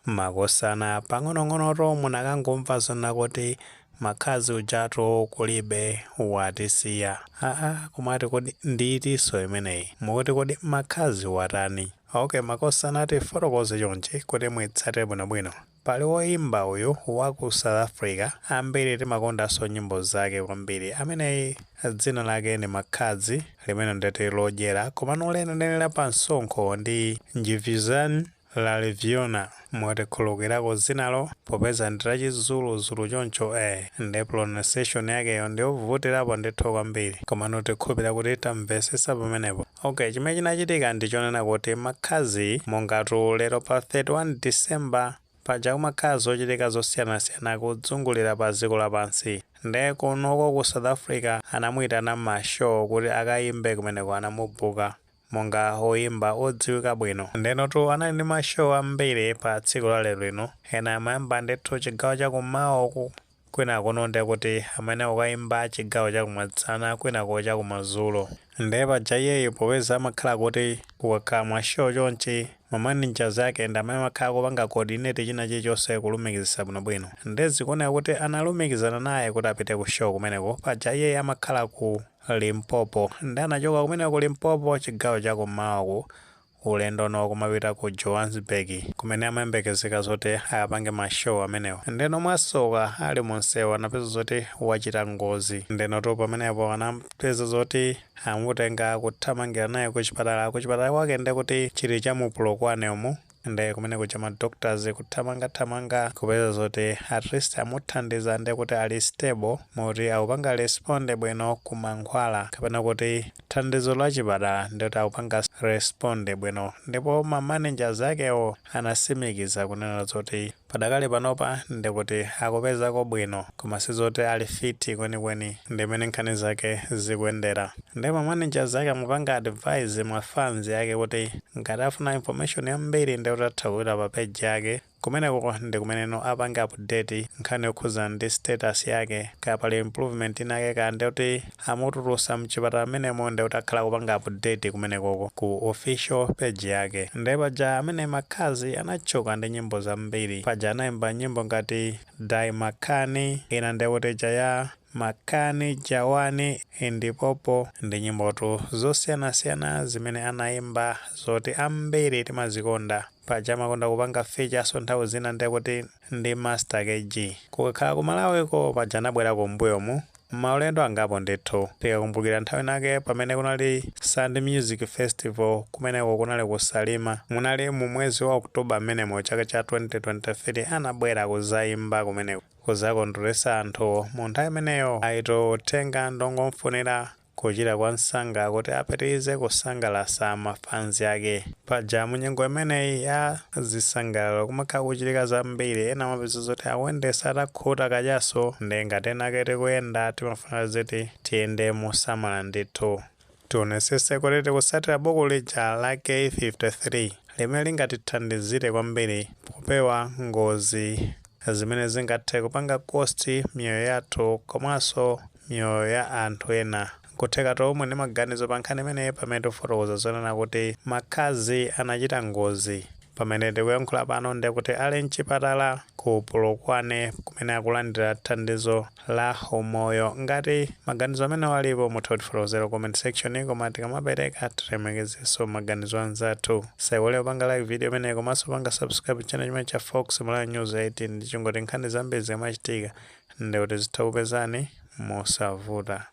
makosana pang'onong'onoto munakangomva zona kuti makazi ujatu kulibe watisiya. Kumati kodi ndiitiso imeneyi mukuti kodi makazi watani? Okay, makosana tifotokoze chonchi kuti mwitsate bwinobwino. Pali woimba uyu wa ku South Africa ambiri timakondanso nyimbo zake kwambiri. Ameneyi dzina lake ndi Makazi limene ndete lodyera komano lenenera pa msonkho ndi Njivizani Laliviona mwatikhulukirako zinalo popeza ndilachizuluzulu choncho ndi pronunciation yakeyo ndiyovutirapo ndithu kwambiri komano tikhulupira kuti tamvesesa pamenepo. Okay, chimene chinachitika ndichonena kuti Makazi mongatu lero pa 31 December paja kumakazi ochitika zosiyanasiyana kudzungulira pa dziko lapansi. Nde kunoko ku South Africa anamuyitana mashow kuti akayimbe kumeneko anamubuka monga oimba odziwika bwino. Ndenotu anali ndi mashow ambiri pa tsiku la lero lino. Ena amayamba ndithu chigawo chakumawa kwina kunonde kuti amene ukayimba chigawo chakumadzulo kwinako chakumadzulo. Nde paja iyeyo popeza amakhala kuti kukakhala mashow chonchi mamanagers ake ndi amene amakhala kupanga coordinate china chilichonse kulumikizisa bwinobwino. Ndezikuoneka kuti analumikizana naye kuti apite ku show kumeneko paja iyeyo amakhala ku Limpopo. Ndi anachoka kumeneko ku Limpopo chigawo chakumawa ulendo no kumapita ku Johannesburg kumene amayembekezeka zoti akapange mashow amenewo. Ndeno mwasoka ali munsewu anapeza zoti wachita ngozi. Ndenotu pamenepo anapeza zoti amutenga kuthamangira naye kuchipatala kwake ndi kuti chili chamupulokwane umu ndi kumeneko cha madoctors kuthamanga kupeza zoti at least amuthandiza ndi kuti ali stable moti akupanga responde bwino kumankhwala kapena kuti thandizo la chipatala ndikuti akupanga responde bwino. Ndipo mamanagers akewo anasimikiza kunena zoti padakali panopa ndikuti akupezako bwino koma sizoti ali fiti kwenikweni ndimene nkhani zake zikuyendera. Ndi mamanagers ake amupanga advise mafans ake kuti ngati afuna information yambiri ndi utatha kuwira pa page yake kumeneko ndi kumeneno apanga update nkhani yokhuza ndi status yake kaya pali improvement inake kaya ndi kuti amutulusa mchipatala menemo ndi kuti akhala kupanga update kumenekoko ku official page yake. Ndi paja amene Makazi anachoka ndi nyimbo zambiri. Paja anaimba nyimbo ngati Dai Makani ina ndi kuti Jaya Makani Jawani Indipopo ndi nyimbotu zosiyanasiyana zimene anaimba zoti ambiri timazikonda. Paja amakonda kupanga feature nthawi zina ndi kuti ndi Master KG. Kukakhala ku Malawiko paja anabwera kumbuyomu maulendo angapo ndithu tikakumbukira nthawi nake pamene kunali Sunday Music Festival kumeneko kunali kusalima munali mu mwezi wa Oktoba mmenemo chaka cha 2023 anabwera kuzayimba kumeneko kuzakondweresa anthu mu nthawi imeneyo aitotenga ndongomfunira kuchira kwa nsanga kuti apitirize kusangalatsa mafanzi ake. Paja munyengo imeneyi ya zisangalalo kumakhala kuchitika zambiri ena amapeza zoti akuyendesa atakhuta kachaso ndi ngati ena ake tikuyenda timafuna zoti tiyende mosamala ndithu. Tionesese kuti tikusatira buku lija la K53 limene lingatithandizire kwambiri popewa ngozi zimene zingathe kupanga kosti miyoyo yathu komanso miyoyo ya anthu ena. Kutheka tomwe ndi maganizo pa nkhani imeneyi pamene tifotokoza zonena kuti Makazi anachita ngozi. Pamene tikuyankhula pano ndi kuti ali mchipatala ku Polokwane kumene akulandira thandizo la umoyo. Ngati maganizo amene alipo mutha kutifotokozera comment section koma tikamapereka tilemekezenso maganizo anzathu. Musaiwale kupanga like video imeneyi komanso panga subscribe channel chimene cha Fox Malawi News 18 ndi chingoti nkhani zambiri zikamachitika ndi kuti zitha kupezani mosavuta.